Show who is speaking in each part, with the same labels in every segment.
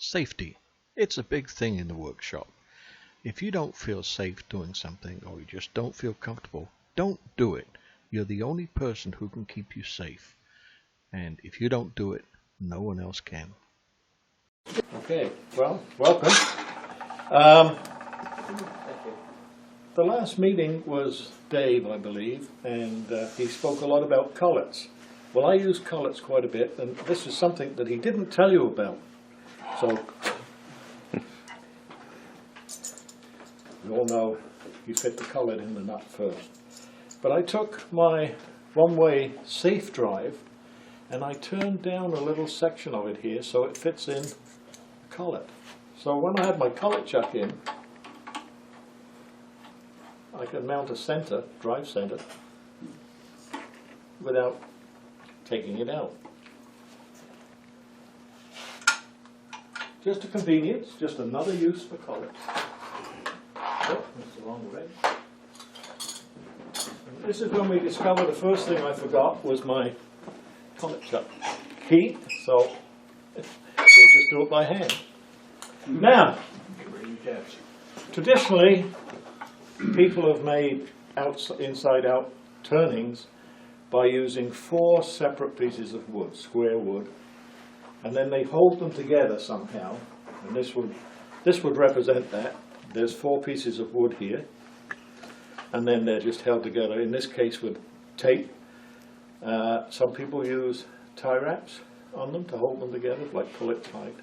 Speaker 1: Safety. It's a big thing in the workshop. If you don't feel safe doing something or you just don't feel comfortable, don't do it. You're the only person who can keep you safe. And if you don't do it, no one else can.
Speaker 2: Okay, well, welcome. The last meeting was Dave, I believe, and he spoke a lot about collets. Well, I use collets quite a bit, and this is something that he didn't tell you about. So, you all know you fit the collet in the nut first. But I took my one-way safe drive and I turned down a little section of it here so it fits in the collet. So when I had my collet chuck in, I can mount a center, drive center, without taking it out. Just a convenience, just another use for collets. Oh, that's the wrong way. And this is when we discovered the first thing I forgot was my collet chuck key, so we'll just do it by hand. Now, traditionally, people have made inside-out turnings by using 4 separate pieces of wood, square wood, and then they hold them together somehow, and this would represent that. There's 4 pieces of wood here, and then they're just held together, in this case with tape. Some people use tie wraps on them to hold them together, like pull it tight.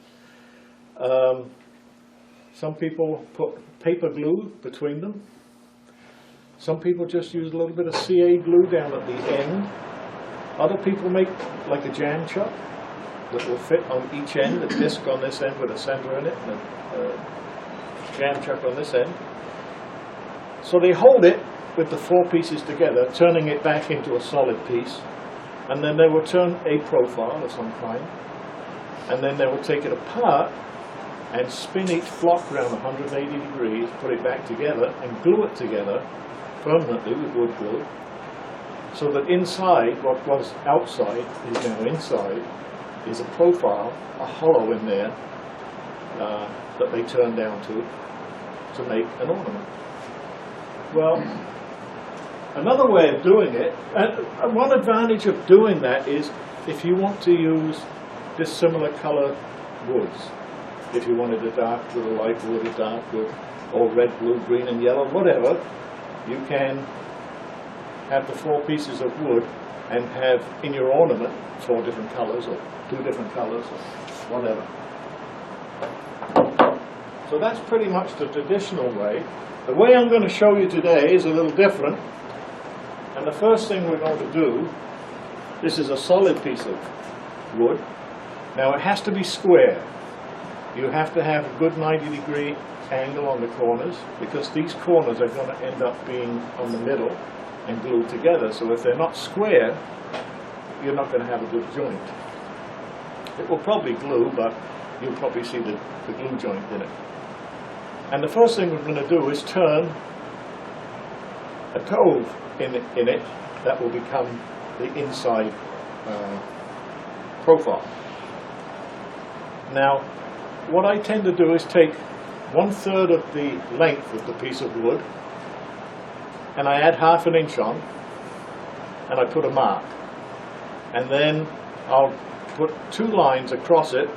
Speaker 2: Some people put paper glue between them. Some people just use a little bit of CA glue down at the end. Other people make like a jam chuck that will fit on each end, a disc on this end with a center in it, and a jam chuck on this end. So they hold it with the 4 pieces together, turning it back into a solid piece, and then they will turn a profile of some kind, and then they will take it apart and spin each block around 180 degrees, put it back together, and glue it together permanently with wood glue, so that inside, what was outside is now inside, is a profile, a hollow in there, that they turn down to make an ornament. Well, another way of doing it, and one advantage of doing that is if you want to use dissimilar color woods. If you wanted a dark wood, a light wood, a dark wood, or red, blue, green, and yellow, whatever, you can have the 4 pieces of wood and have in your ornament 4 different colors, or 2 different colors, or whatever. So that's pretty much the traditional way. The way I'm going to show you today is a little different. And the first thing we're going to do, this is a solid piece of wood. Now it has to be square. You have to have a good 90-degree angle on the corners, because these corners are going to end up being on the middle and glued together. So if they're not square, you're not going to have a good joint. It will probably glue, but you'll probably see the glue joint in it. And the first thing we're going to do is turn a cove in it that will become the inside profile. Now, what I tend to do is take 1/3 of the length of the piece of wood, and I add 1/2 inch on, and I put a mark. And then I'll put 2 lines across it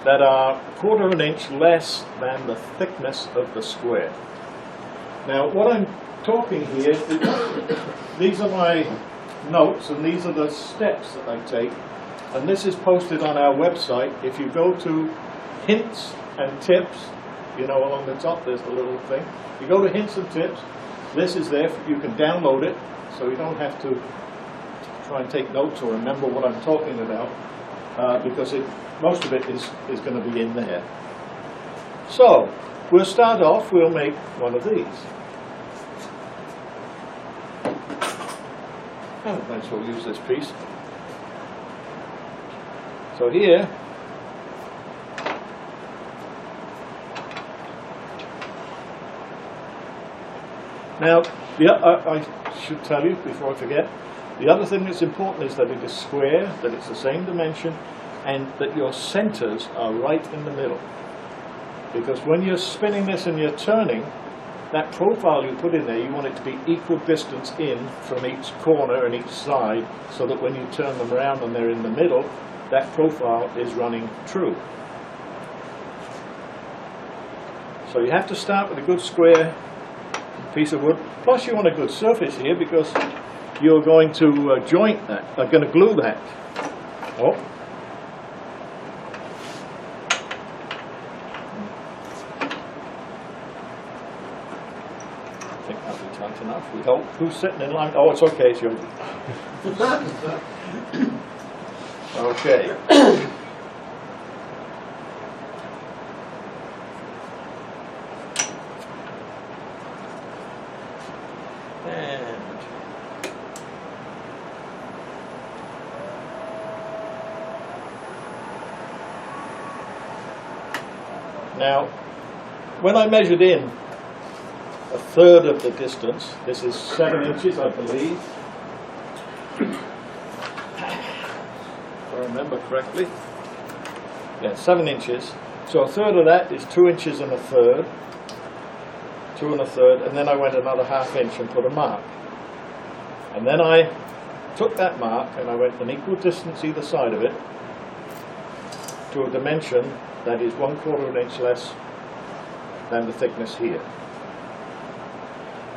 Speaker 2: that are 1/4 inch less than the thickness of the square. Now, what I'm talking here, these are my notes, and these are the steps that I take, and this is posted on our website. If you go to hints and tips, you know, along the top there's the little thing. You go to hints and tips, this is there, you can download it, so you don't have to try and take notes or remember what I'm talking about, because most of it is going to be in there. So, we'll start off, we'll make one of these. I might as well use this piece. So here, now, I should tell you before I forget, the other thing that's important is that it is square, that it's the same dimension, and that your centers are right in the middle. Because when you're spinning this and you're turning, that profile you put in there, you want it to be equal distance in from each corner and each side, so that when you turn them around and they're in the middle, that profile is running true. So you have to start with a good square piece of wood. Plus you want a good surface here, because you're going to joint that, going to glue that. Oh. I think that'll be tight enough. We hope. Who's sitting in line? Oh, it's okay, it's yours. Okay. Now, when I measured in a third of the distance, this is 7 inches, I believe, if I remember correctly. Yeah, 7 inches. So a third of that is 2 inches and a third, 2 and a third, and then I went another ½ inch and put a mark. And then I took that mark and I went an equal distance either side of it to a dimension that is 1/4 inch less than the thickness here.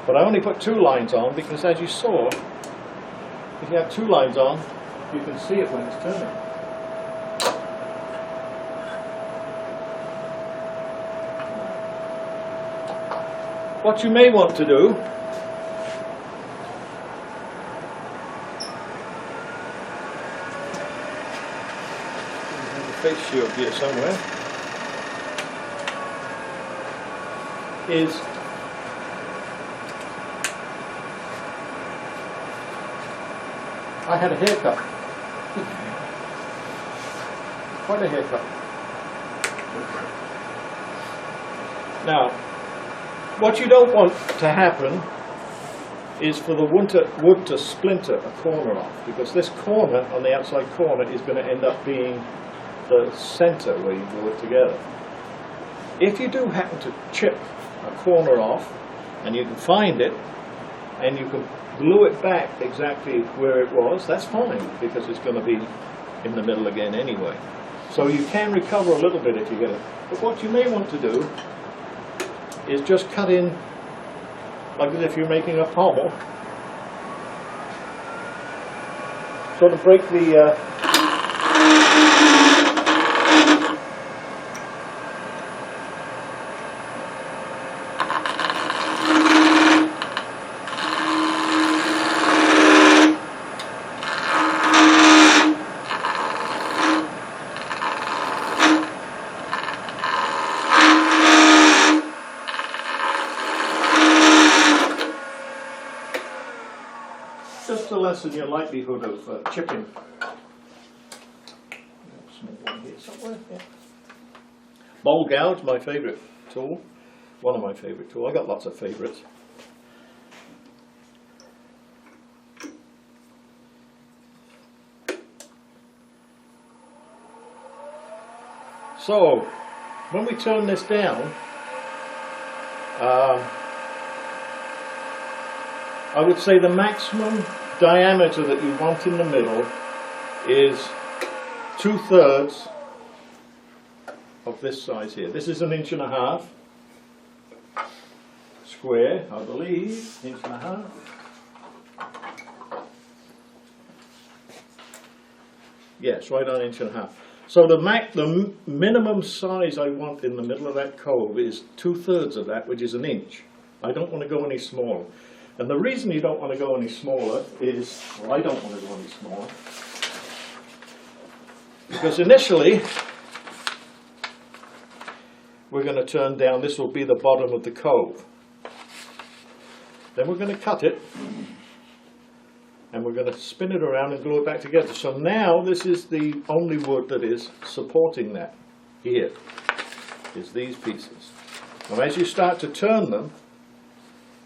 Speaker 2: But I only put 2 lines on because, as you saw, if you have 2 lines on, you can see it when it's turning. What you may want to do face shield here somewhere, is I had a haircut. Quite a haircut. Now, what you don't want to happen is for the wood to splinter a corner off, because this corner on the outside corner is going to end up being the center where you glue it together. If you do happen to chip a corner off, and you can find it, and you can glue it back exactly where it was, that's fine, because it's going to be in the middle again anyway. So you can recover a little bit if you get it. But what you may want to do is just cut in like as if you're making a pommel. Sort of break the just to lessen your likelihood of chipping. Small one here somewhere. Yeah. Bowl gouge, my favourite tool. One of my favourite tools. I got lots of favourites. So, when we turn this down, I would say the maximum diameter that you want in the middle is 2/3 of this size here. This is 1.5 inches square, I believe, 1.5 inches. Yes, right on 1.5 inches. So the minimum size I want in the middle of that cove is 2/3 of that, which is 1 inch. I don't want to go any smaller. And the reason you don't want to go any smaller is, well, I don't want to go any smaller, because initially we're going to turn down, this will be the bottom of the cove. Then we're going to cut it, and we're going to spin it around and glue it back together. So now this is the only wood that is supporting that. Here is these pieces. Now as you start to turn them,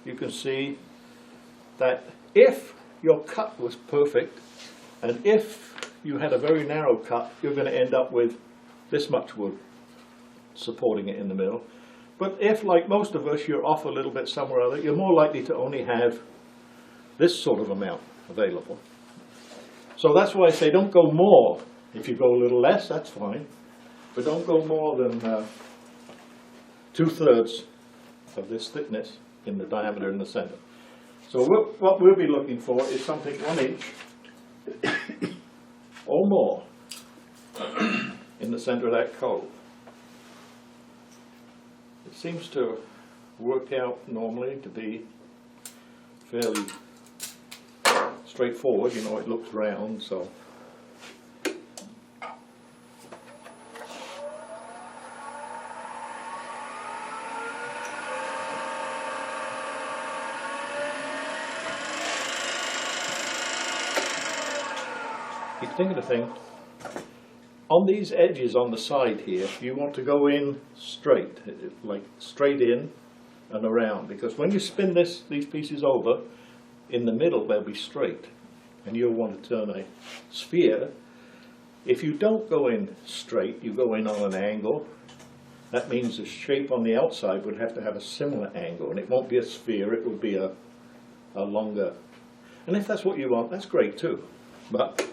Speaker 2: you can see that if your cut was perfect, and if you had a very narrow cut, you're going to end up with this much wood supporting it in the middle. But if, like most of us, you're off a little bit somewhere or other, you're more likely to only have this sort of amount available. So that's why I say don't go more. If you go a little less, that's fine. But don't go more than 2/3 of this thickness in the diameter in the center. So what we'll be looking for is something 1 inch or more in the center of that cove. It seems to work out normally to be fairly straightforward. You know, it looks round, so. Keep thinking of thing. On these edges on the side here, you want to go in straight, like straight in and around, because when you spin these pieces over, in the middle they'll be straight, and you'll want to turn a sphere. If you don't go in straight, you go in on an angle, that means the shape on the outside would have to have a similar angle, and it won't be a sphere, it will be a longer. And if that's what you want, that's great too. But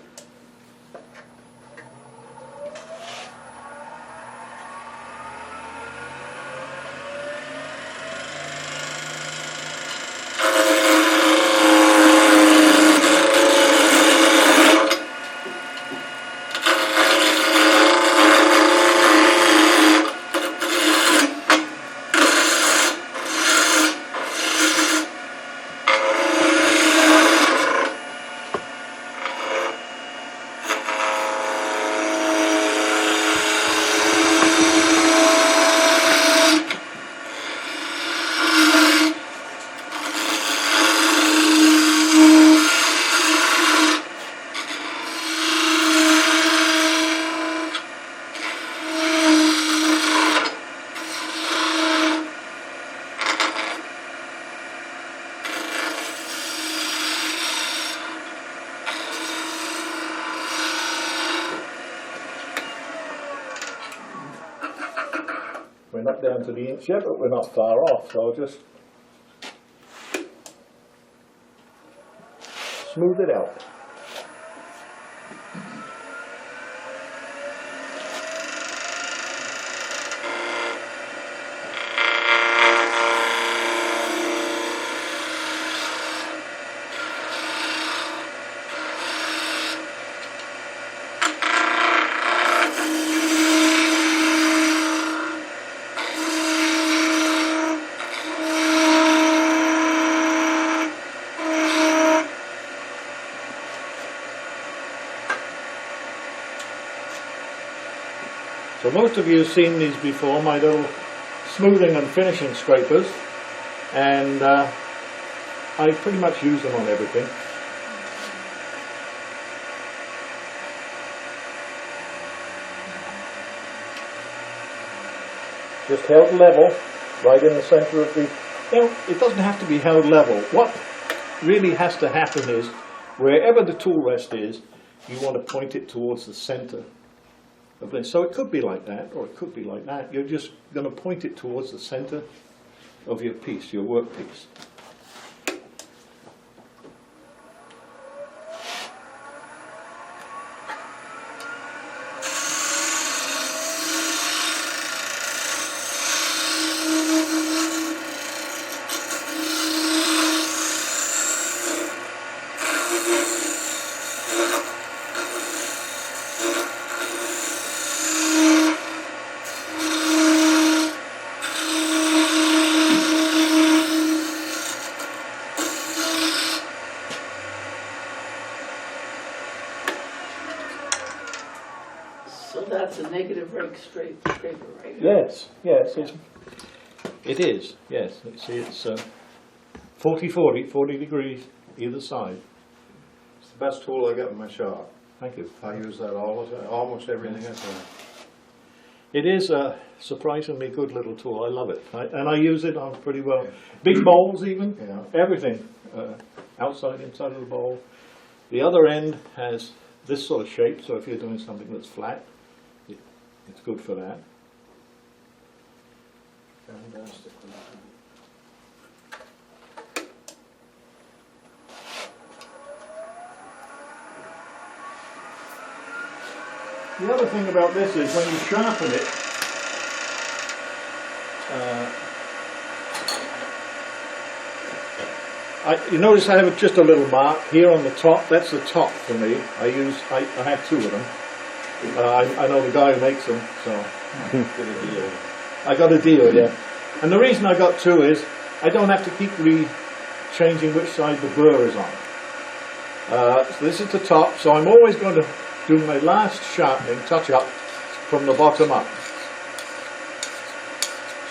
Speaker 2: we're not down to the inch yet, but we're not far off, so I'll just smooth it out. So most of you have seen these before, my little smoothing and finishing scrapers, and I pretty much use them on everything. Just held level, right in the center of the, it doesn't have to be held level. What really has to happen is, wherever the tool rest is, you want to point it towards the center. So it could be like that, or it could be like that. You're just going to point it towards the center of your piece, your work piece.
Speaker 3: So that's a negative rake scraper, right?
Speaker 2: Yes, yes, it is, yes. See, it's 40 degrees either side.
Speaker 4: It's the best tool I got in my shop.
Speaker 2: Thank you.
Speaker 4: I use that almost everything I do.
Speaker 2: It is a surprisingly good little tool. I love it. And I use it on pretty well. Big bowls even,
Speaker 4: Yeah.
Speaker 2: everything. Outside, inside of the bowl. The other end has this sort of shape, so if you're doing something that's flat, it's good for that.
Speaker 4: Fantastic.
Speaker 2: The other thing about this is when you sharpen it, you notice I have just a little mark here on the top. That's the top for me. I have two of them. I know the guy who makes them, so
Speaker 4: Good a deal.
Speaker 2: I got a deal, yeah. And the reason I got two is I don't have to keep changing which side the burr is on. So this is the top, so I'm always going to do my last sharpening, touch up, from the bottom up.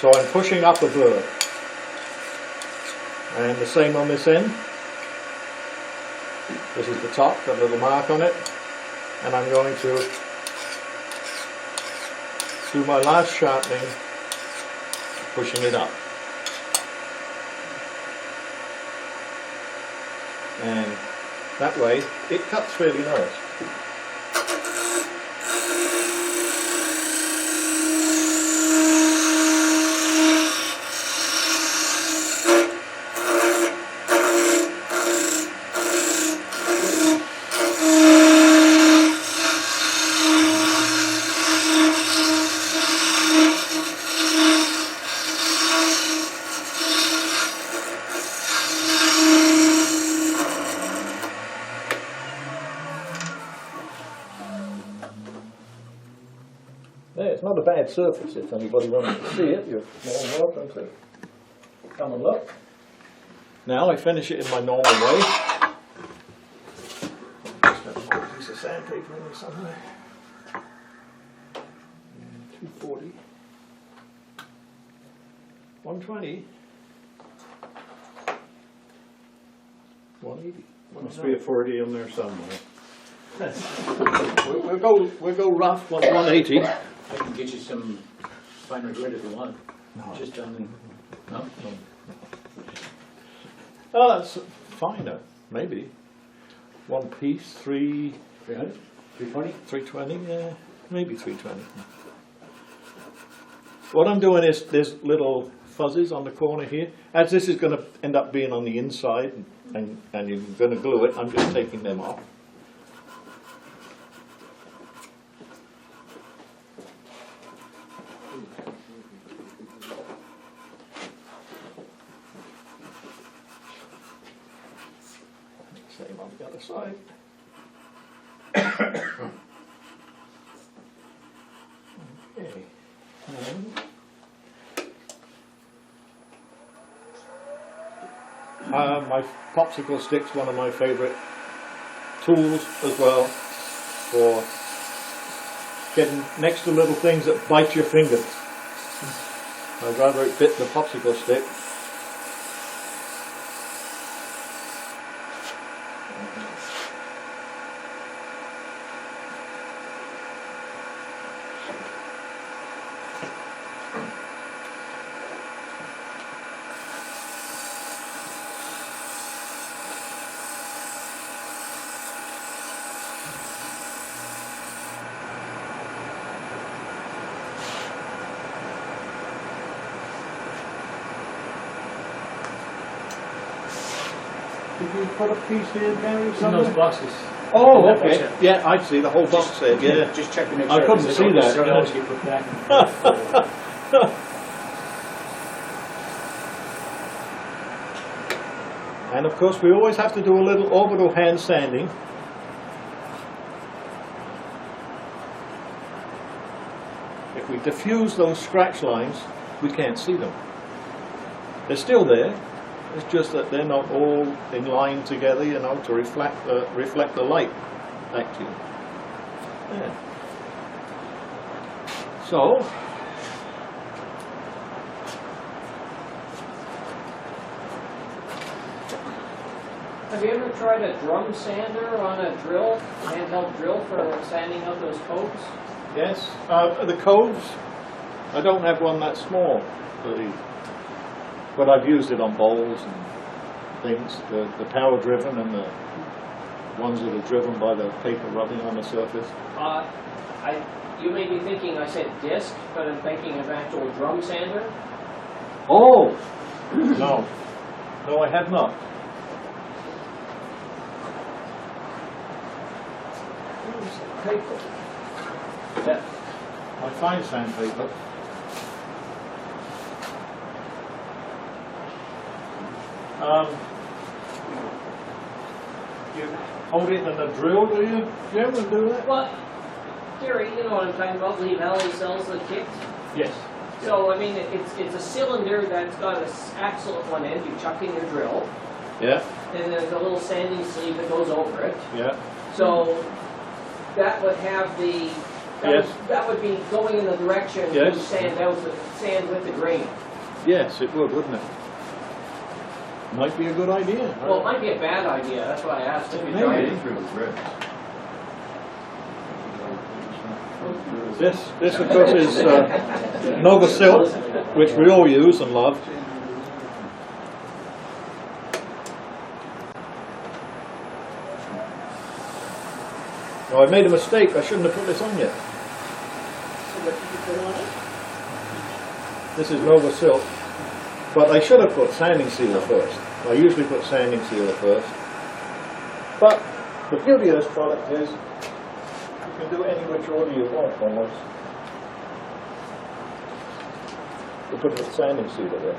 Speaker 2: So I'm pushing up a burr. And the same on this end. This is the top, got a little mark on it. And I'm going to do my last sharpening, pushing it up. And that way it cuts fairly nice. It's not a bad surface. If anybody wants to see it, you're more than welcome to come and look. Now I finish it in my normal way. Just have a piece of sandpaper in there somewhere. 240. 120. 180.
Speaker 4: Must be a 40 in there somewhere.
Speaker 2: We'll go rough 180.
Speaker 5: I can get you some finer grit if you want.
Speaker 2: No.
Speaker 5: Just on the, no?
Speaker 2: Oh, that's finer, maybe. One piece,
Speaker 5: 300? 320?
Speaker 2: 320, yeah, maybe 320. What I'm doing is there's little fuzzes on the corner here. As this is going to end up being on the inside and you're going to glue it, I'm just taking them off. Same on the other side. Okay. My popsicle stick's one of my favourite tools as well for getting next to little things that bite your fingers. I'd rather it bit the popsicle stick. Did you put a piece here, Gary?
Speaker 5: In those boxes.
Speaker 2: Oh,
Speaker 5: That
Speaker 2: okay.
Speaker 5: box,
Speaker 2: Yeah, I see the whole box there. Yeah.
Speaker 5: Just check to make
Speaker 2: I
Speaker 5: sure.
Speaker 2: couldn't
Speaker 5: because
Speaker 2: see
Speaker 5: don't-
Speaker 2: that,
Speaker 5: don't
Speaker 2: yeah.
Speaker 5: always get put back.
Speaker 2: And of course, we always have to do a little orbital hand sanding. If we diffuse those scratch lines, we can't see them. They're still there. It's just that they're not all in line together, you know, to reflect the light back to you. Yeah. So,
Speaker 3: Have you ever tried a drum sander on a drill, handheld drill for sanding out those coves?
Speaker 2: yes, the coves, I don't have one that small, but I've used it on bowls and things, the power driven and ones that are driven by the paper rubbing on the surface.
Speaker 3: You may be thinking I said disc, but I'm thinking of actual drum sander.
Speaker 2: Oh! No. No, I have not. Paper.
Speaker 3: Yeah.
Speaker 2: My fine sandpaper. You hold it in a drill, do you? You ever do that?
Speaker 3: Well, Gary, you know what I'm talking about. Lee Valley sells the kit.
Speaker 2: Yes.
Speaker 3: So I mean, it's a cylinder that's got an axle at one end. You chuck in your drill,
Speaker 2: Yeah,
Speaker 3: and there's a little sanding sleeve that goes over it.
Speaker 2: yeah.
Speaker 3: So that would have the
Speaker 2: Yes.
Speaker 3: that would be going in the direction
Speaker 2: Yes.
Speaker 3: to sand with the grain.
Speaker 2: Yes, it would, wouldn't it? Might be a good idea.
Speaker 3: Well, it might be a bad idea. That's why I asked if you
Speaker 2: Maybe.
Speaker 3: tried it.
Speaker 2: This of course is Nova Silk, which we all use and love. Oh, I made a mistake. I shouldn't have put this on yet. This is Nova Silk, but I should have put sanding sealer first. I usually put sanding sealer first. But the beauty of this product is you can do it any which order you want almost. You put the sanding sealer there.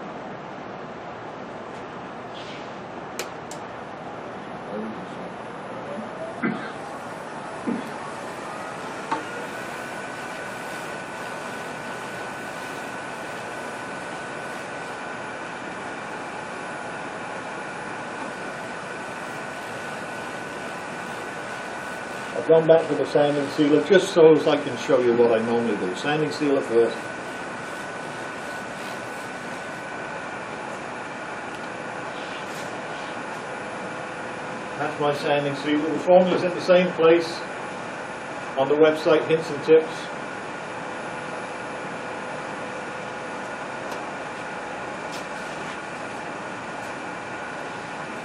Speaker 2: I've gone back to the sanding sealer just so as I can show you what I normally do. Sanding sealer first. That's my sanding sealer. The formula's in the same place on the website, Hints and Tips.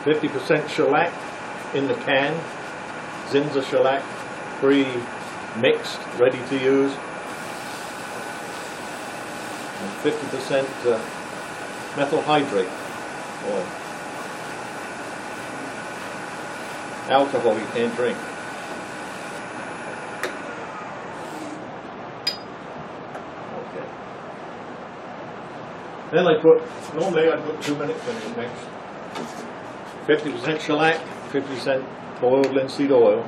Speaker 2: %50 shellac in the can. Zinza shellac, pre-mixed, ready to use. And 50% methyl hydrate oil. Alcohol you can't drink. Okay. Then normally I put 2-minute finish next. 50% shellac, 50% boiled linseed oil.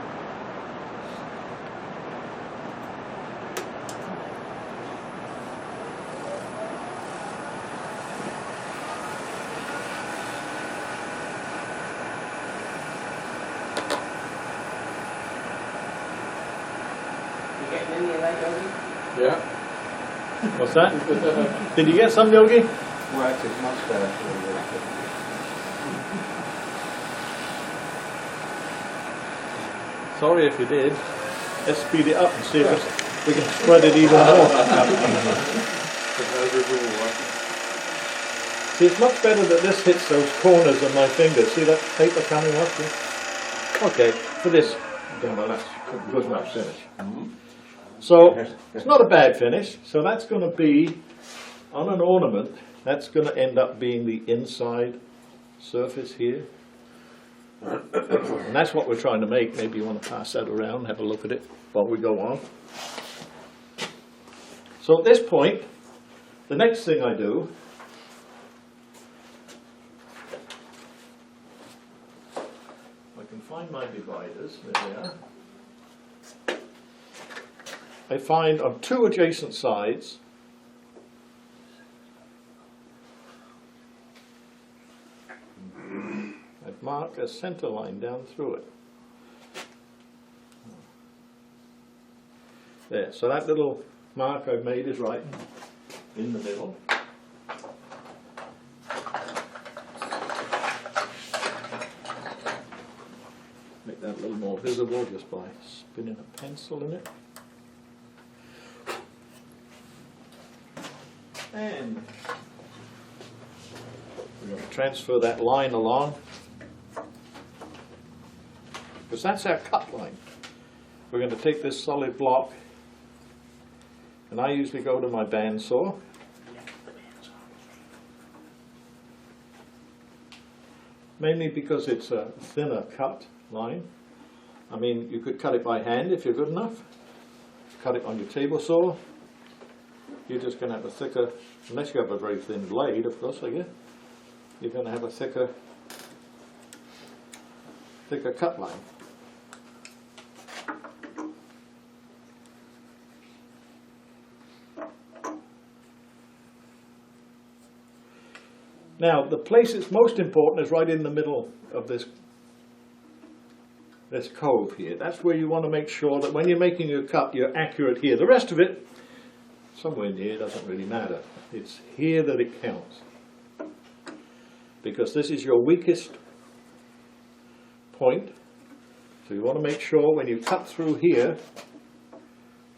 Speaker 3: You getting any of that, Yogi?
Speaker 4: Yeah.
Speaker 2: What's that? Did you get some, Yogi?
Speaker 4: Wax is much better.
Speaker 2: Sorry if you did. Let's speed it up and see if we can spread it even more. See, it's much better that this hits those corners of my fingers. See that paper coming off? Okay, for this, well, that's good enough finish. So, it's not a bad finish. So that's going to be, on an ornament, that's going to end up being the inside surface here. And that's what we're trying to make. Maybe you want to pass that around, have a look at it while we go on. So at this point, the next thing I do, I can find my dividers, there they are. I find on 2 adjacent sides, I'd mark a center line down through it. There, so that little mark I've made is right in the middle. Make that a little more visible just by spinning a pencil in it. And we're going to transfer that line along. because that's our cut line. We're going to take this solid block, and I usually go to my bandsaw. Mainly because it's a thinner cut line. I mean, you could cut it by hand if you're good enough. Cut it on your table saw. You're just going to have a thicker, unless you have a very thin blade, of course, like it, you're going to have a thicker cut line. Now, the place that's most important is right in the middle of this cove here. That's where you want to make sure that when you're making your cut, you're accurate here. The rest of it, somewhere near, doesn't really matter. It's here that it counts. Because this is your weakest point. So you want to make sure when you cut through here,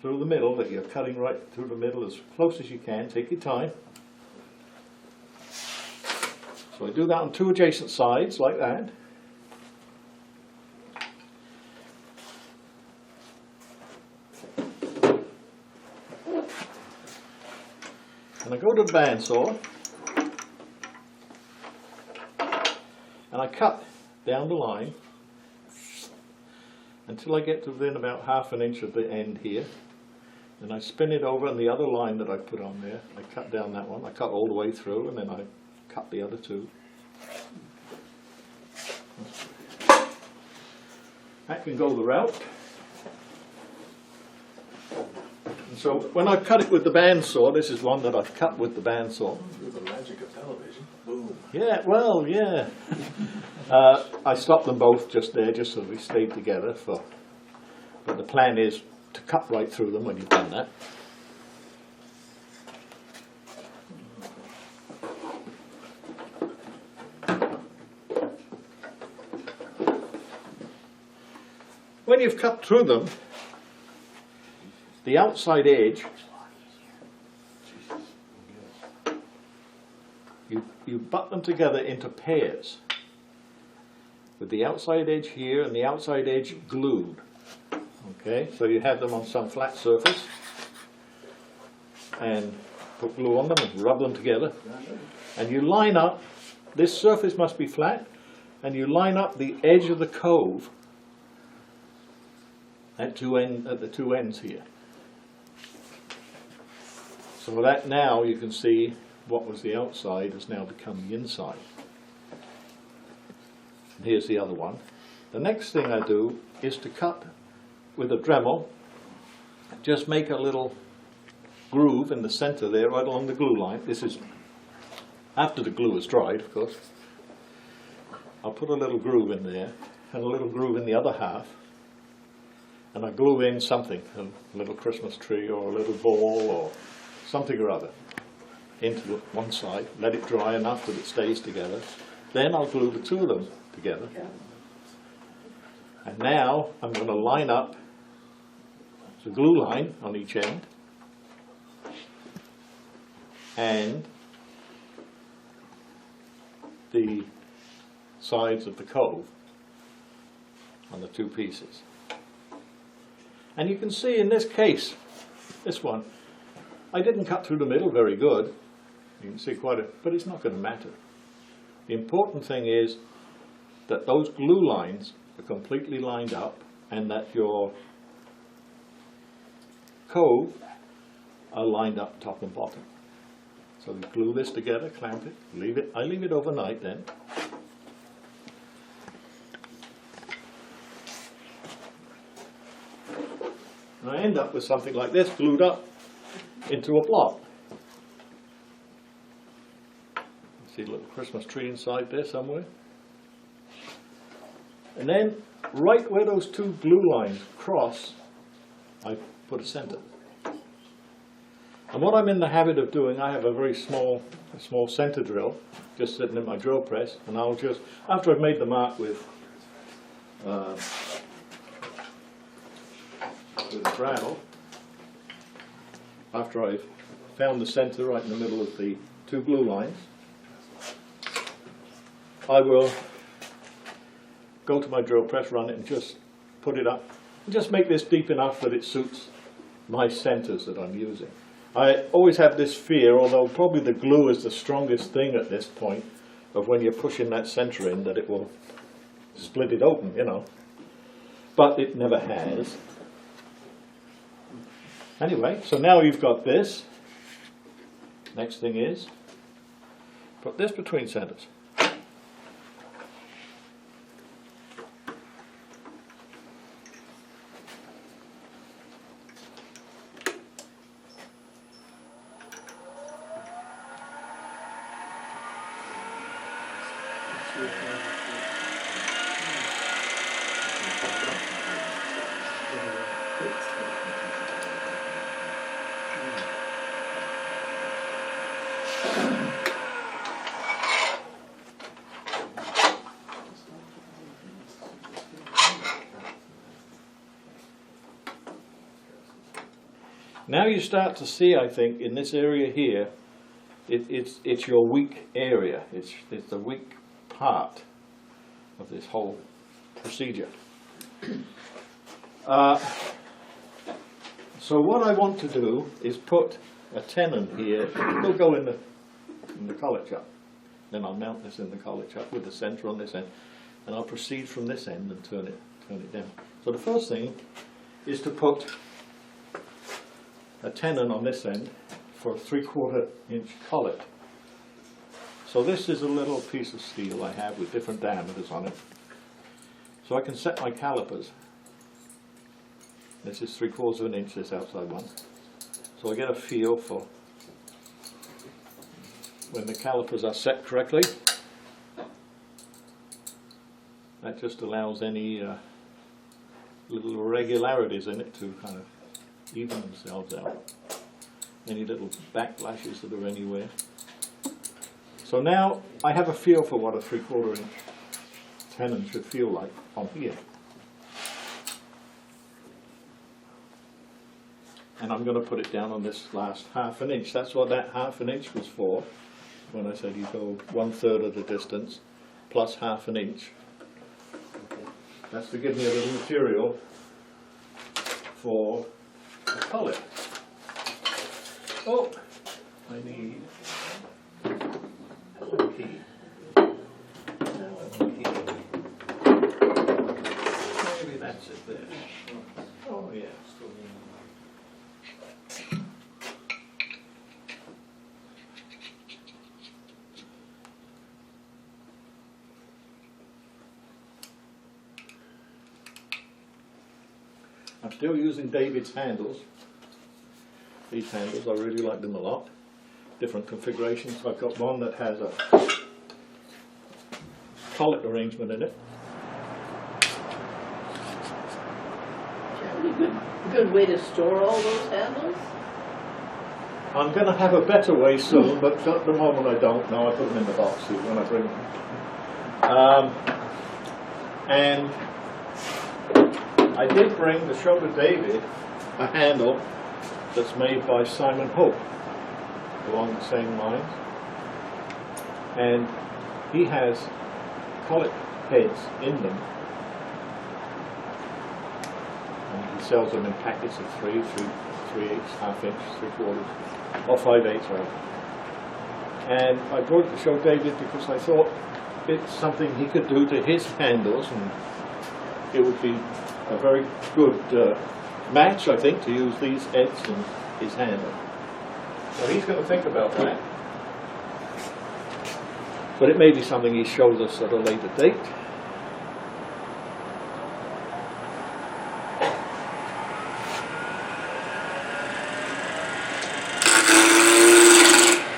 Speaker 2: through the middle, that you're cutting right through the middle as close as you can. Take your time. So I do that on two adjacent sides, like that. And I go to the bandsaw, and I cut down the line until I get to within about ½ an inch of the end here. Then I spin it over, and the other line that I put on there, I cut down that one. I cut all the way through, and then I cut the other two. That can go the route. And so when I cut it with the bandsaw, this is one that I've cut with the bandsaw.
Speaker 6: The magic of television. Boom.
Speaker 2: Yeah, well, yeah. I stopped them both just there, just so they stayed together. But the plan is to cut right through them when you've done that. When you've cut through them, the outside edge, you butt them together into pairs, with the outside edge here and the outside edge glued. Okay, so you have them on some flat surface, and put glue on them and rub them together, and you line up, this surface must be flat, and you line up the edge of the cove at the two ends here. So that now you can see what was the outside has now become the inside. And here's the other one. The next thing I do is to cut with a Dremel, just make a little groove in the center there, right along the glue line. This is after the glue is dried, of course. I'll put a little groove in there, and a little groove in the other half, and I glue in something, a little Christmas tree or a little ball or something or other, into one side, let it dry enough that it stays together. Then I'll glue the two of them together. And now I'm going to line up the glue line on each end and the sides of the cove on the two pieces. And you can see in this case, this one, I didn't cut through the middle very good. You can see but it's not going to matter. The important thing is that those glue lines are completely lined up and that your cove are lined up top and bottom. So we glue this together, clamp it, I leave it overnight then. And I end up with something like this, glued up into a block. See a little Christmas tree inside there somewhere. And then, right where those two glue lines cross, I put a center. And what I'm in the habit of doing, I have a very small center drill, just sitting in my drill press, and I'll just, after I've made the mark with a browel, after I've found the center right in the middle of the two glue lines, I will go to my drill press, run it, and just put it up, and just make this deep enough that it suits my centers that I'm using. I always have this fear, although probably the glue is the strongest thing at this point, of when you're pushing that center in, that it will split it open, you know. But it never has. Anyway, so now you've got this. Next thing is, put this between centers. Now you start to see, I think, in this area here, it's your weak area. It's the weak part of this whole procedure. So what I want to do is put a tenon here. It'll go in the collet chuck. Then I'll mount this in the collet chuck with the center on this end, and I'll proceed from this end and turn it down. So the first thing is to put a tenon on this end for a 3/4 inch collet. So this is a little piece of steel I have with different diameters on it. So I can set my calipers. This is 3/4 of an inch, this outside one. So I get a feel for when the calipers are set correctly. That just allows any little irregularities in it to kind of even themselves out. Any little backlashes that are anywhere. So now I have a feel for what a 3/4 inch tenon should feel like on here. And I'm going to put it down on this last 1/2 inch. That's what that 1/2 inch was for, when I said you go 1/3 of the distance plus 1/2 inch. That's to give me a little material for a collet. Oh, I need a key. Maybe that's it there. Oh yeah. I'm still using David's handles. These handles, I really like them a lot. Different configurations. I've got one that has a collet arrangement in it.
Speaker 7: Do you have a good way to store all those handles?
Speaker 2: I'm going to have a better way soon, but at the moment I don't know. I put them in the box here when I bring them. And I did bring to show to David a handle that's made by Simon Hope along the same lines, and he has collet heads in them, and he sells them in packets of 3/8, 1/2 inch, 3/4, or 5/8 rather. And I brought it to show David because I thought it's something he could do to his handles, and it would be a very good match, I think, to use these heads in his handle. So he's going to think about that. But it may be something he shows us at a later date.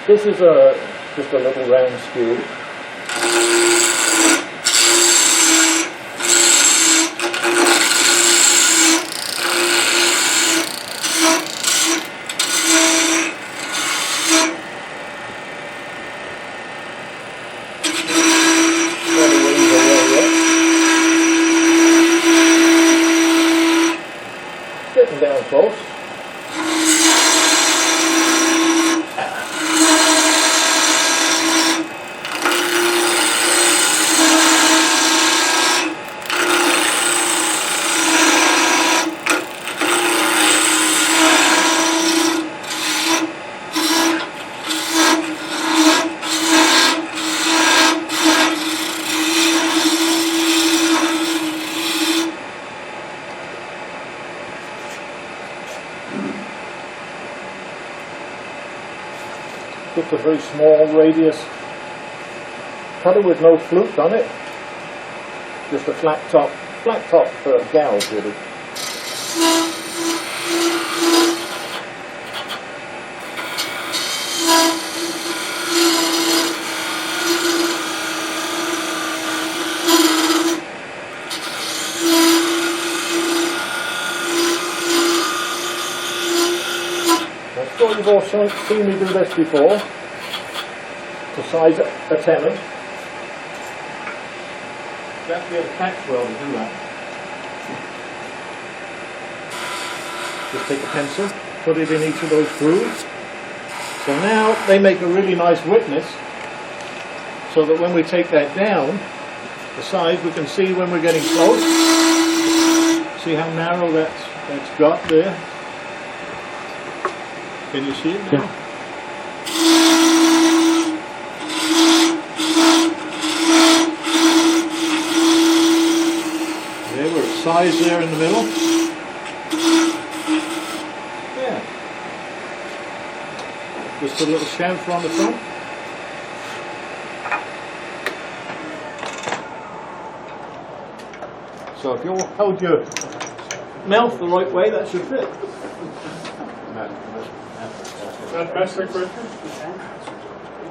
Speaker 2: This is just a little round skew. Getting down close. a very small radius cutter with no flute on it. Just a flat top gouge really. I'm sure you've all seen me do this before, to size a tenon. You have to be able to catch well to do that. Just take a pencil, put it in each of those grooves. So now they make a really nice witness, so that when we take that down, the size we can see when we're getting close. See how narrow that's got there? Can you see it now? There, we're at size there in the middle. Yeah. Just put a little chamfer on the front. So if you hold your mouth the right way, that should fit.
Speaker 8: Is that metric, Richard?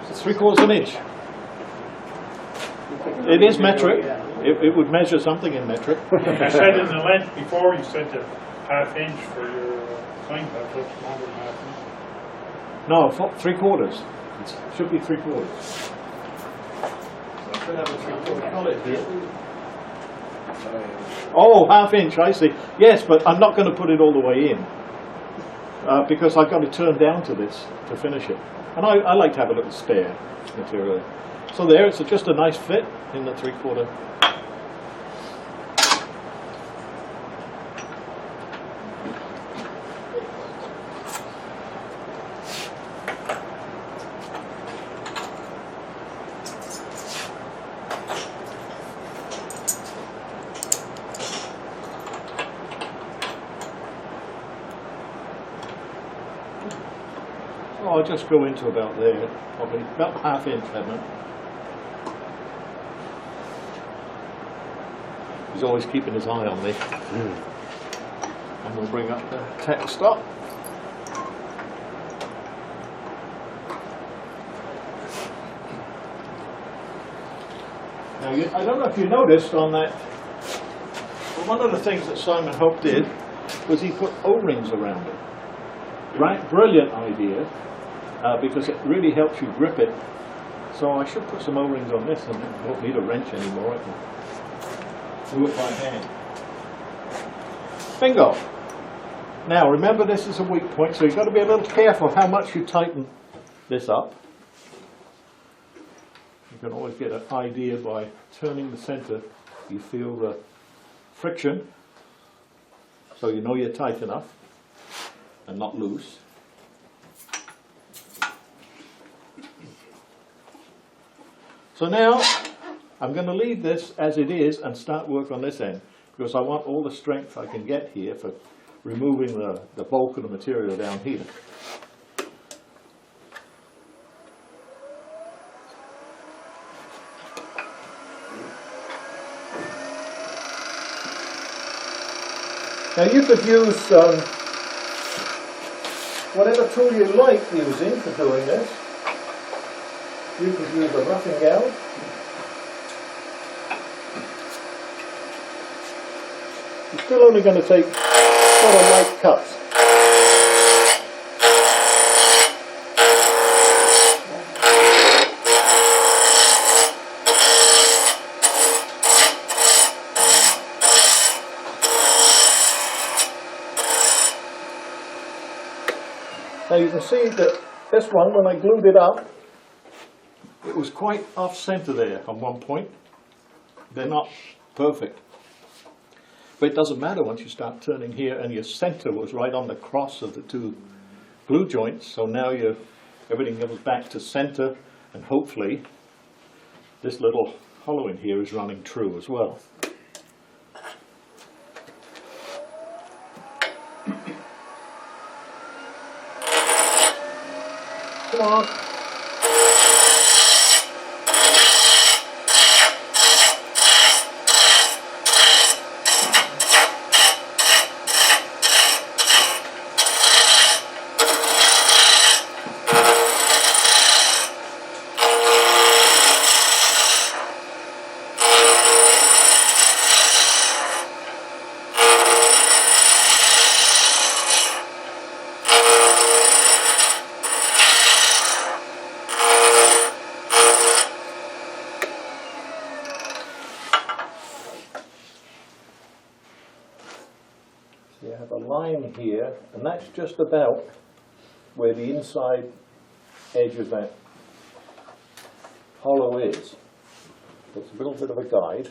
Speaker 2: It's 3/4 inch. It is metric. It would measure something in metric.
Speaker 8: You said in the length before, you said the ½ inch for your sign, that looks longer than ½ inch.
Speaker 2: No, 3/4. It should be 3/4. I should have a 3/4 collet here. Oh, ½ inch, I see. Yes, but I'm not going to put it all the way in. Because I've got to turn down to this to finish it. And I like to have a little spare material. So there, it's just a nice fit in the 3/4. I'll just go into about there, probably about ½ inch, Edmund. He's always keeping his eye on me. And we'll bring up the text up. Now, I don't know if you noticed on that, well, one of the things that Simon Hope did was he put O-rings around it. Right, brilliant idea. Because it really helps you grip it. So I should put some O-rings on this, and I don't need a wrench anymore. I can do it by hand. Bingo! Now remember, this is a weak point, so you've got to be a little careful how much you tighten this up. You can always get an idea by turning the center. You feel the friction, so you know you're tight enough and not loose. So now I'm going to leave this as it is and start work on this end, because I want all the strength I can get here for removing the bulk of the material down here. Now you could use whatever tool you like using for doing this. You could use a roughing gouge. You're still only going to take sort of light cuts. Now you can see that this one, when I glued it up, it was quite off-center there on one point. They're not perfect. But it doesn't matter once you start turning here, and your center was right on the cross of the two glue joints. So now everything goes back to center, and hopefully this little hollow in here is running true as well. Come on. You have a line here, and that's just about where the inside edge of that hollow is. It's a little bit of a guide.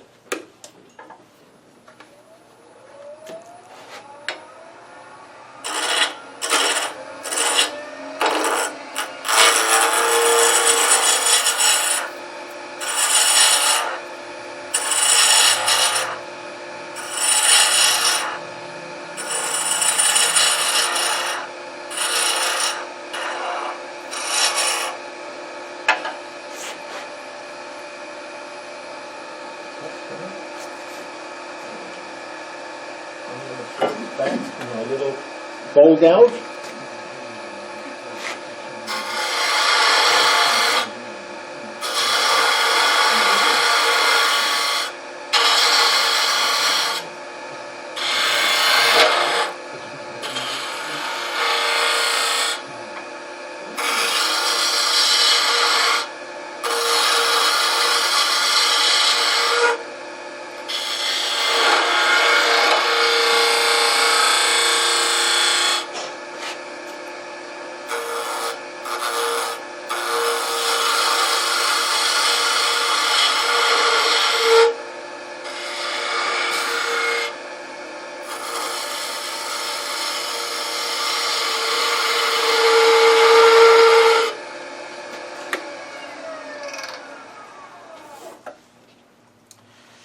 Speaker 2: Back to my little bowl gouge.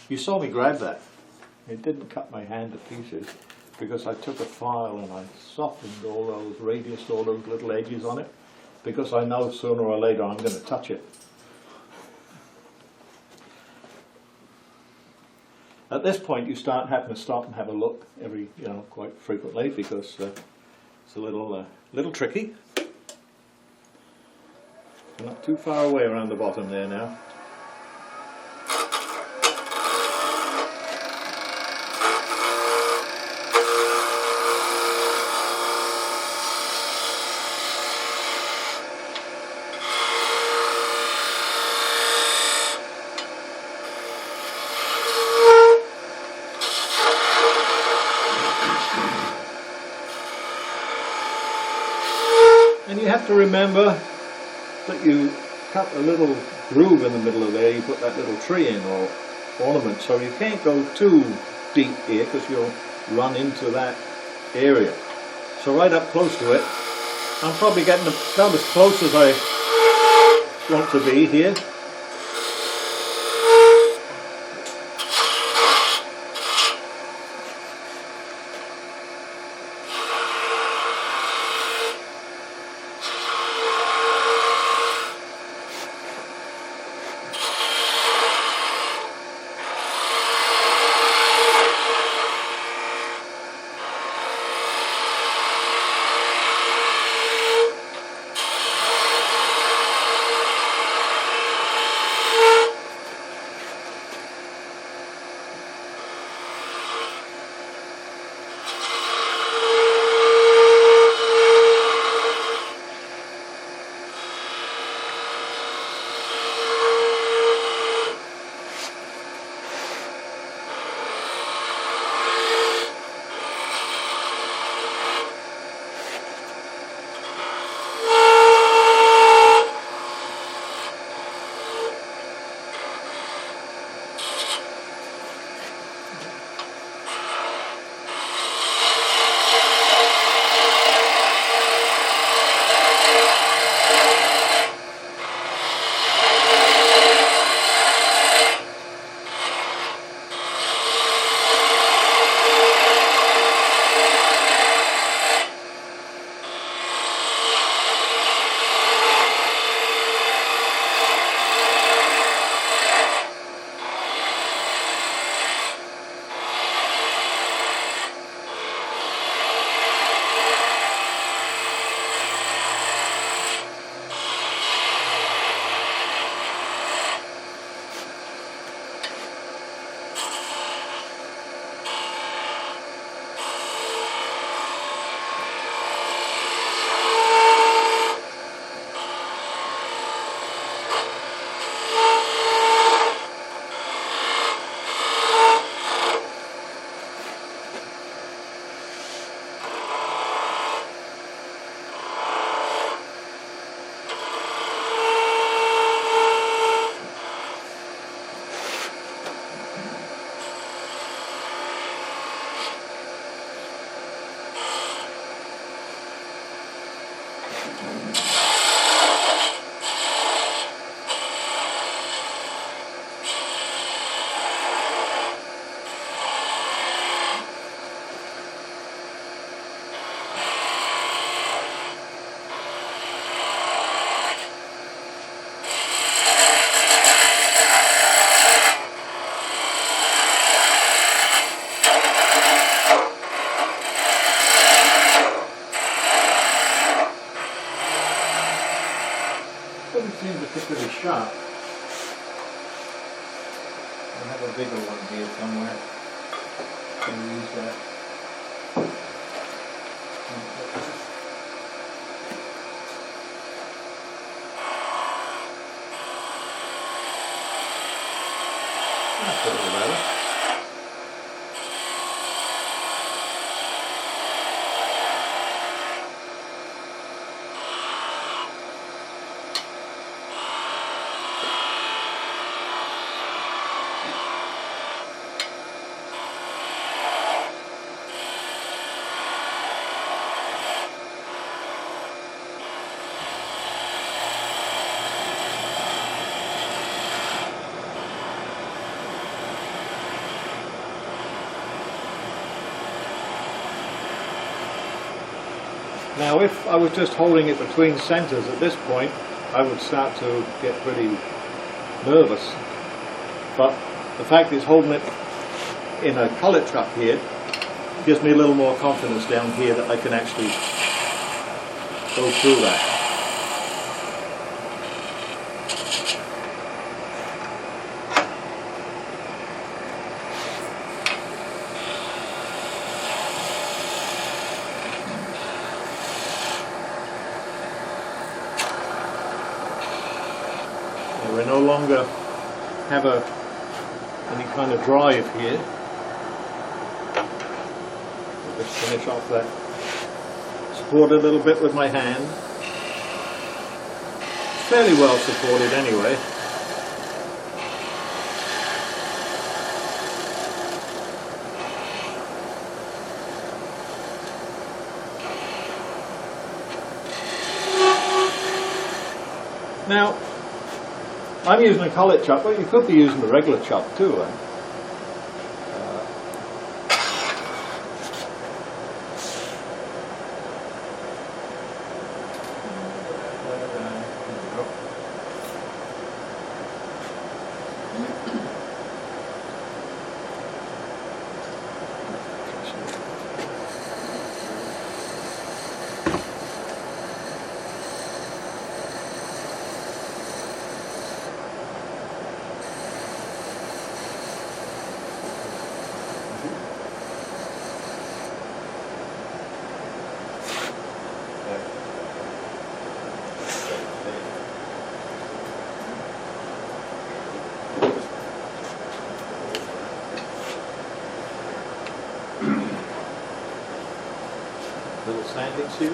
Speaker 2: You saw me grab that. It didn't cut my hand to pieces because I took a file and I softened all those radius, all those little edges on it, because I know sooner or later I'm going to touch it. At this point you start having to stop and have a look every, quite frequently, because it's a little tricky. We're not too far away around the bottom there now. And you have to remember that you cut a little groove in the middle of there, you put that little tree in or ornament, so you can't go too deep here because you'll run into that area. So right up close to it, I'm probably getting about as close as I want to be here. sharp. I have a bigger one here somewhere. Can you use that? That's a little better. Now if I was just holding it between centres at this point, I would start to get pretty nervous. But the fact is holding it in a collet truck here gives me a little more confidence down here that I can actually go through that. We no longer have any kind of drive here. I'll just finish off that. Support a little bit with my hand. Fairly well supported anyway. Now, I'm using a collet chuck, but you could be using a regular chuck too. Little sanding seal.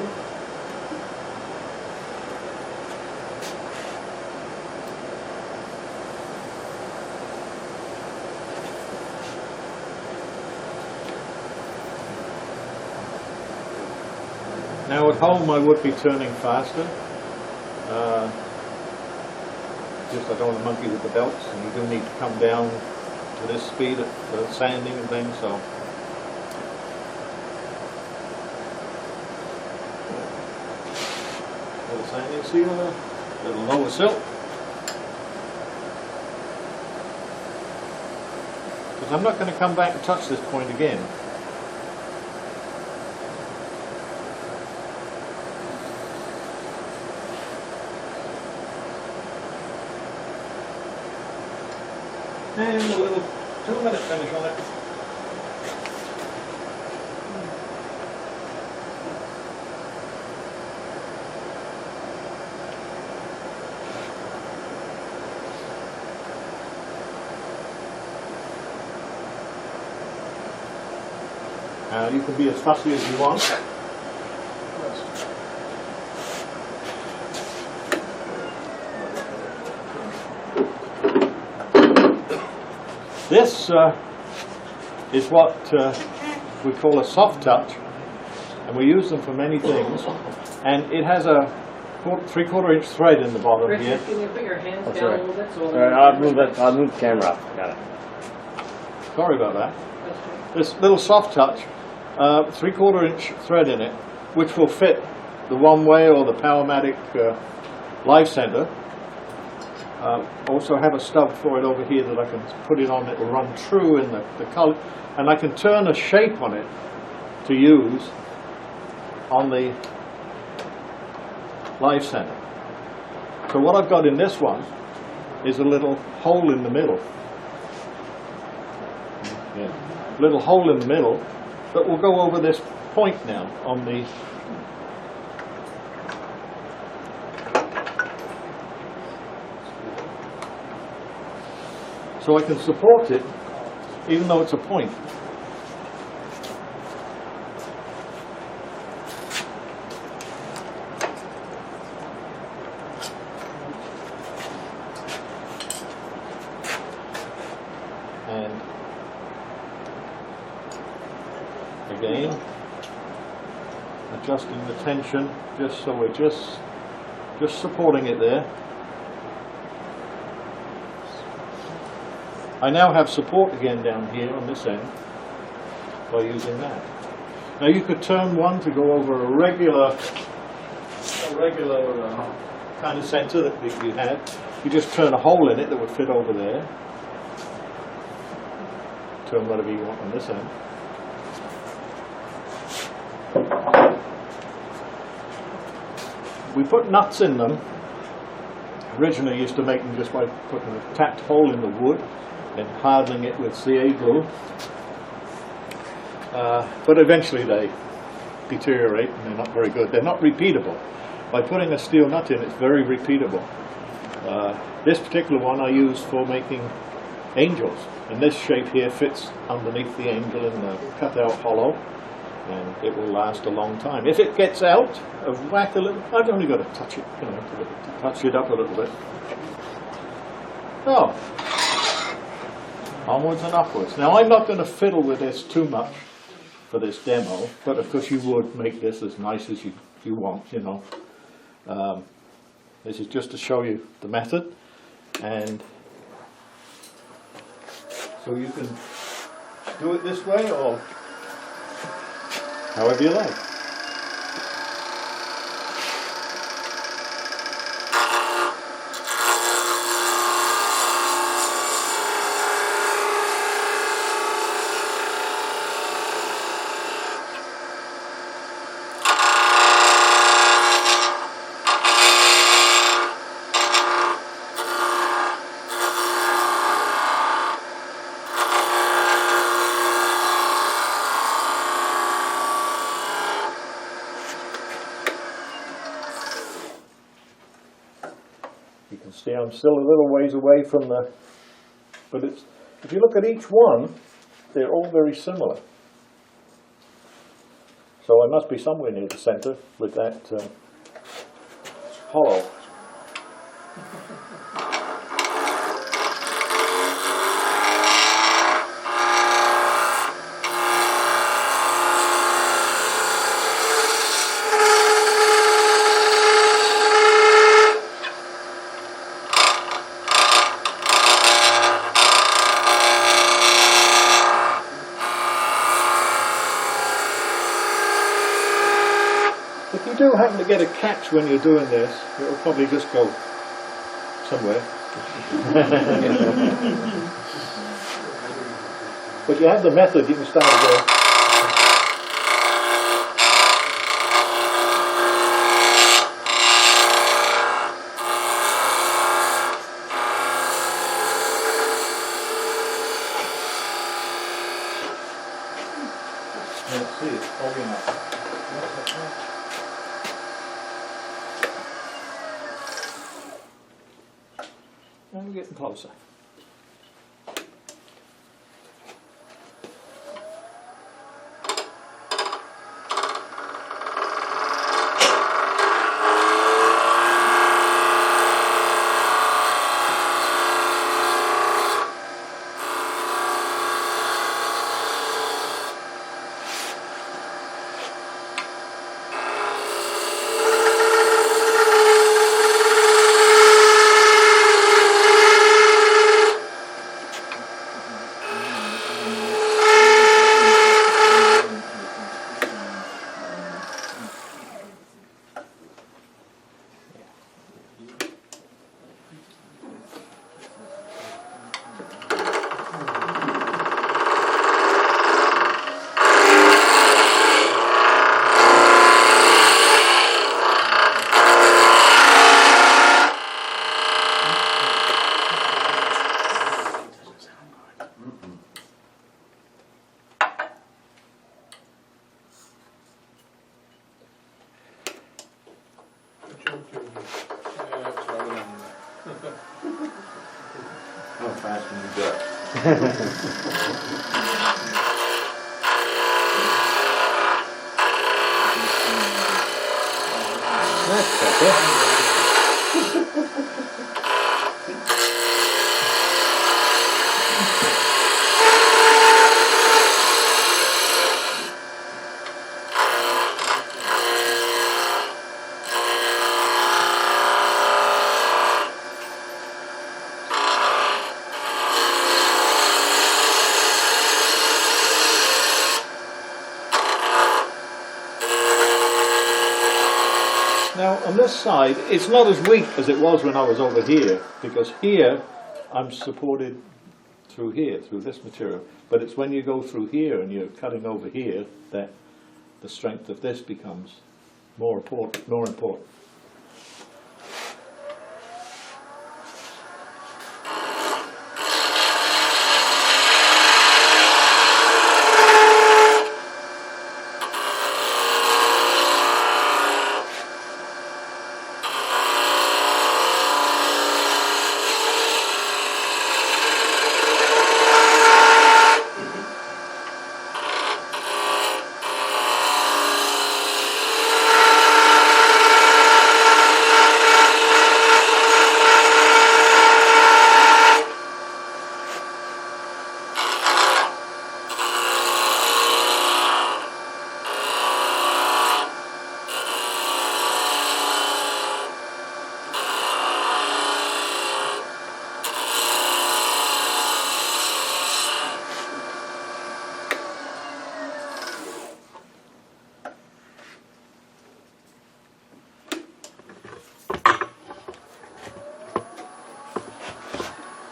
Speaker 2: Now at home I would be turning faster. Just I don't want to monkey with the belts, and you do need to come down to this speed for sanding and things. So. Little sanding sealer, little lower silt. Because I'm not going to come back and touch this point again. And a little 2-minute finish on it. You can be as fussy as you want. This is what we call a soft touch, and we use them for many things. And it has a 3/4 inch thread in the bottom
Speaker 3: Richard,
Speaker 2: here.
Speaker 3: can you put your hands
Speaker 5: That's
Speaker 3: down
Speaker 5: right.
Speaker 3: a little bit? So
Speaker 5: I'll move the camera up. Got it.
Speaker 2: Sorry about that. This little soft touch, 3/4 inch thread in it, which will fit the one-way or the Powermatic live center. Also have a stub for it over here that I can put it on. It will run true in the color, and I can turn a shape on it to use on the live center. So what I've got in this one is a little hole in the middle. Yeah. Little hole in the middle, but we'll go over this point now on the so I can support it even though it's a point. And again, adjusting the tension just so we're just supporting it there. I now have support again down here on this end by using that. Now you could turn one to go over a regular kind of center that you had. You just turn a hole in it that would fit over there. Turn whatever you want on this end. We put nuts in them. Originally used to make them just by putting a tacked hole in the wood and hardening it with CA glue. But eventually they deteriorate and they're not very good. They're not repeatable. By putting a steel nut in, it's very repeatable. This particular one I use for making angels. And this shape here fits underneath the angel in the cutout hollow, and it will last a long time. If it gets out of whack a little, I've only got to touch it, you know, to touch it up a little bit. Oh, onwards and upwards. Now I'm not going to fiddle with this too much for this demo, but of course you would make this as nice as you want, you know. This is just to show you the method, and so you can do it this way or however you like. You can see I'm still a little ways away from the, but it's, if you look at each one, they're all very similar. So I must be somewhere near the center with that hollow. If you do happen to get a catch when you're doing this, it will probably just go somewhere. But you have the method, you can start again. Let's see, it's fogging up. And we're getting closer.
Speaker 4: fast when you do it.
Speaker 5: That's better.
Speaker 2: Now on this side, it's not as weak as it was when I was over here, because here I'm supported through here, through this material. But it's when you go through here and you're cutting over here that the strength of this becomes more important.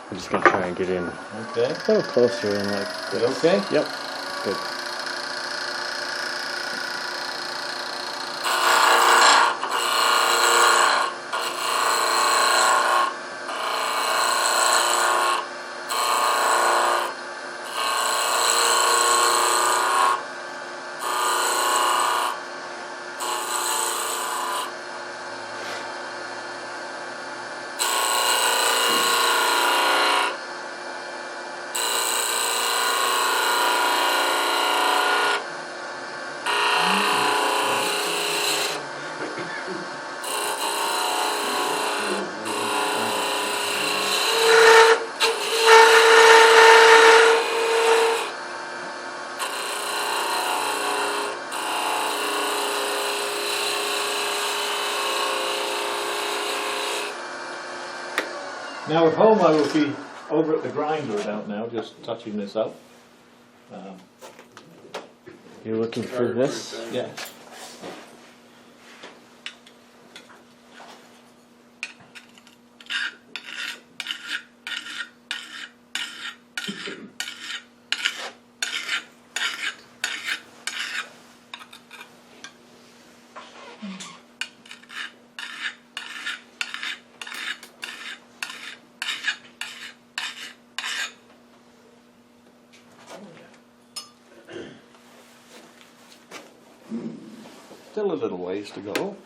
Speaker 5: I'm just gonna try and get in
Speaker 2: Okay.
Speaker 5: a little closer and like
Speaker 2: Good,
Speaker 5: this.
Speaker 2: okay?
Speaker 5: Yep. Good.
Speaker 2: Now at home I will be over at the grinder about now, just touching this up.
Speaker 5: You're looking for this?
Speaker 2: Yeah. Still a little ways to go.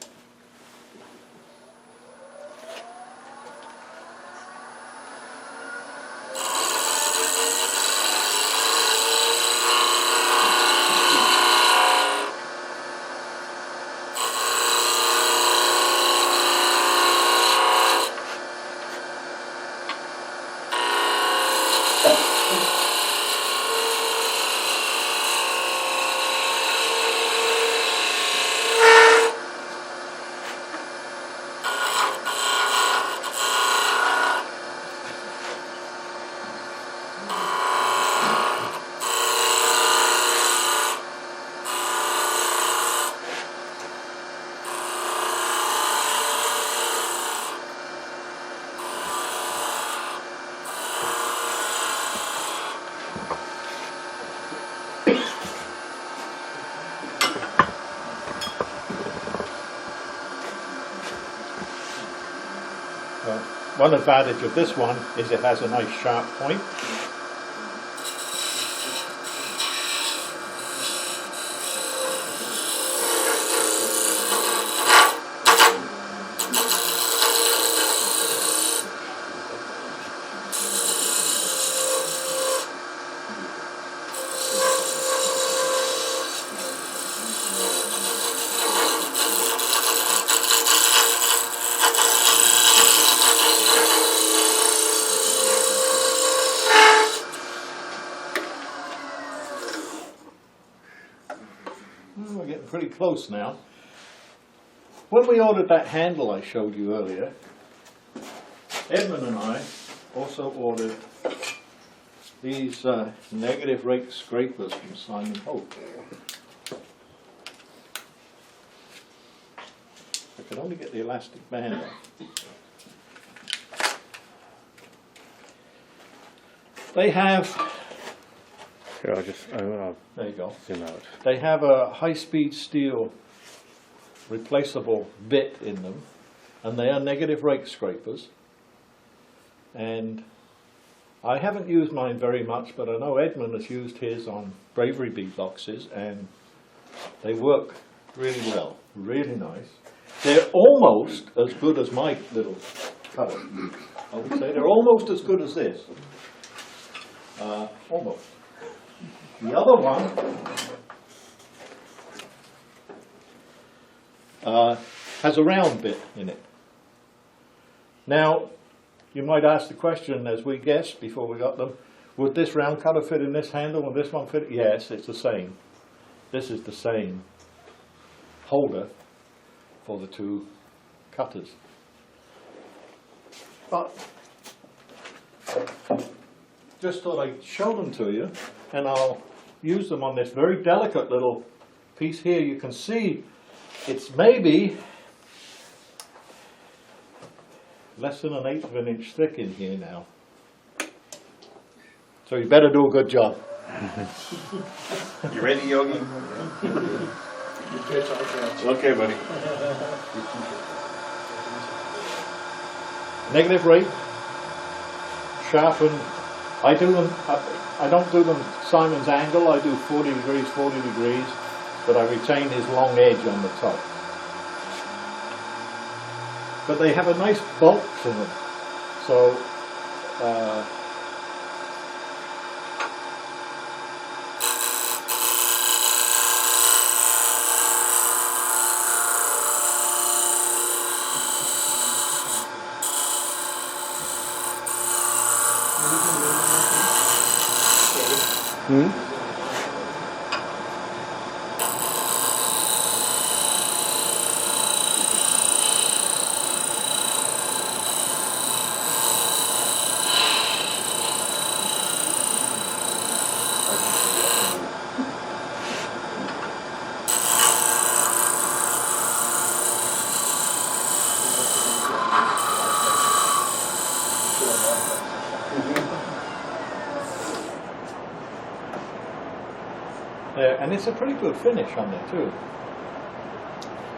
Speaker 2: One advantage of this one is it has a nice sharp point. We're getting pretty close now. When we ordered that handle I showed you earlier, Edmund and I also ordered these negative rake scrapers from Simon Hope. I could only get the elastic band off. They have,
Speaker 5: Here, I'll
Speaker 2: there you go.
Speaker 5: zoom out.
Speaker 2: They have a high-speed steel replaceable bit in them, and they are negative rake scrapers. And I haven't used mine very much, but I know Edmund has used his on Bravery bee boxes, and they work really well, really nice. They're almost as good as my little cutter. I would say they're almost as good as this. Almost. The other one has a round bit in it. Now, you might ask the question, as we guessed before we got them, would this round cutter fit in this handle and this one fit? Yes, it's the same. This is the same holder for the two cutters. But just thought I'd show them to you, and I'll use them on this very delicate little piece here. You can see it's maybe less than 1/8 of an inch thick in here now. So you better do a good job.
Speaker 4: You ready, Yogi? Okay, buddy.
Speaker 2: Negative rate, sharpen. I do them. I don't do them Simon's angle. I do 40 degrees, 40 degrees, but I retain his long edge on the top. But they have a nice bulk to them, so and it's a pretty good finish on there too.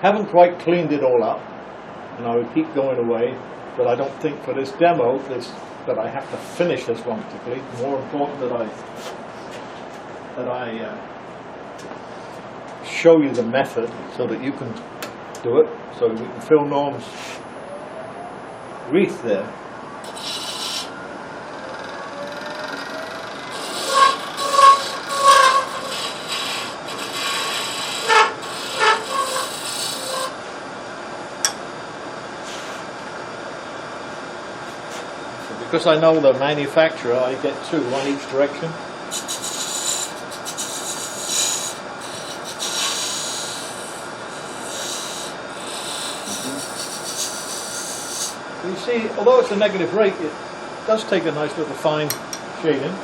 Speaker 2: Haven't quite cleaned it all up, and I would keep going away, but I don't think for this demo that I have to finish this one particularly. More important that I show you the method so that you can do it, so we can fill Norm's wreath there. Because I know the manufacturer, I get two, one each direction. You see, although it's a negative rate, it does take a nice little fine shading.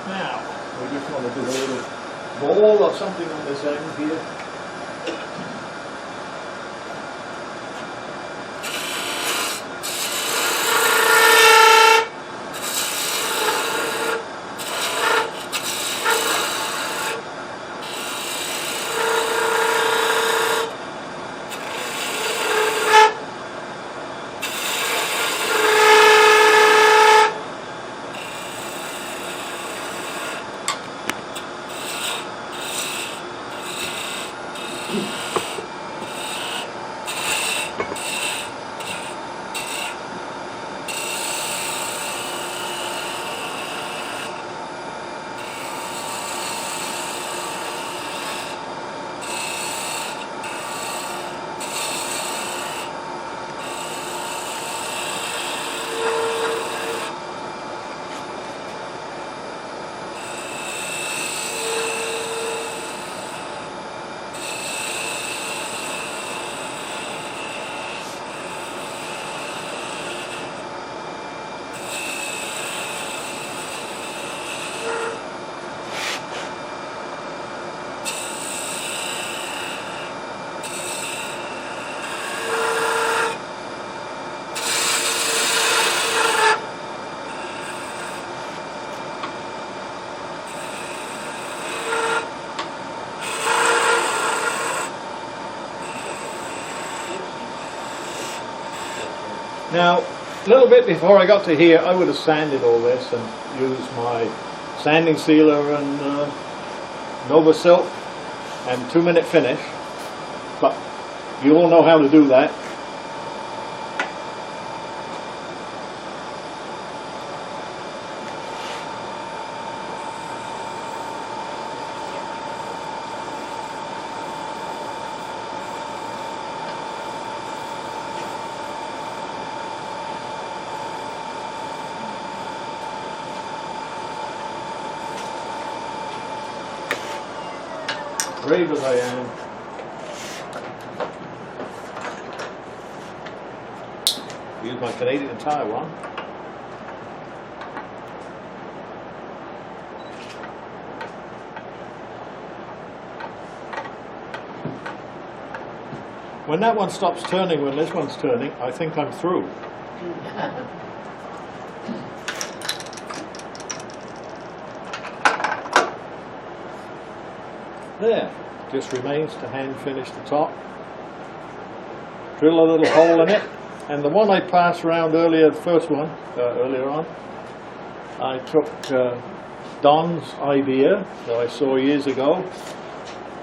Speaker 2: Now, we just want to do a little ball or something on this end here. Now, a little bit before I got to here, I would have sanded all this and used my sanding sealer and Nova Silk and 2-minute finish, but you all know how to do that. Brave as I am. Use my Canadian Tire one. When that one stops turning, when this one's turning, I think I'm through. There, just remains to hand finish the top. Drill a little hole in it, and the one I passed around earlier, the first one, earlier on, I took Don's idea that I saw years ago,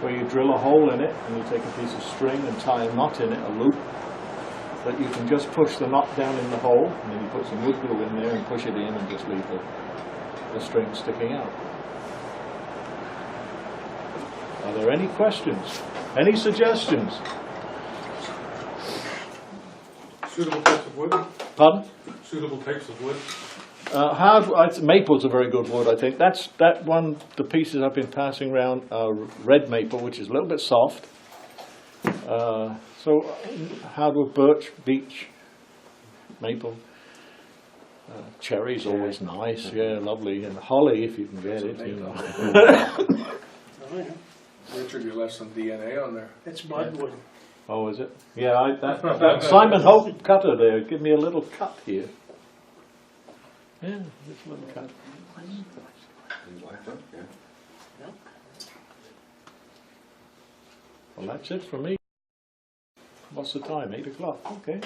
Speaker 2: where you drill a hole in it and you take a piece of string and tie a knot in it, a loop, that you can just push the knot down in the hole, and then you put some wood glue in there and push it in and just leave the string sticking out. Are there any questions? Any suggestions?
Speaker 6: Suitable types of wood?
Speaker 2: Pardon?
Speaker 6: Suitable types of wood?
Speaker 2: Maple's a very good wood, I think. That one, the pieces I've been passing around are red maple, which is a little bit soft. So hardwood, birch, beech, maple. Cherry's always nice, yeah, lovely. And holly, if you can get it, you know.
Speaker 6: Oh, yeah. Richard, you left some DNA on there. It's mudwood.
Speaker 2: Oh, is it? Yeah, that Simon Hope cutter there, give me a little cut here. Yeah, just a little cut. Well, that's it for me. What's the time? 8 o'clock. Okay.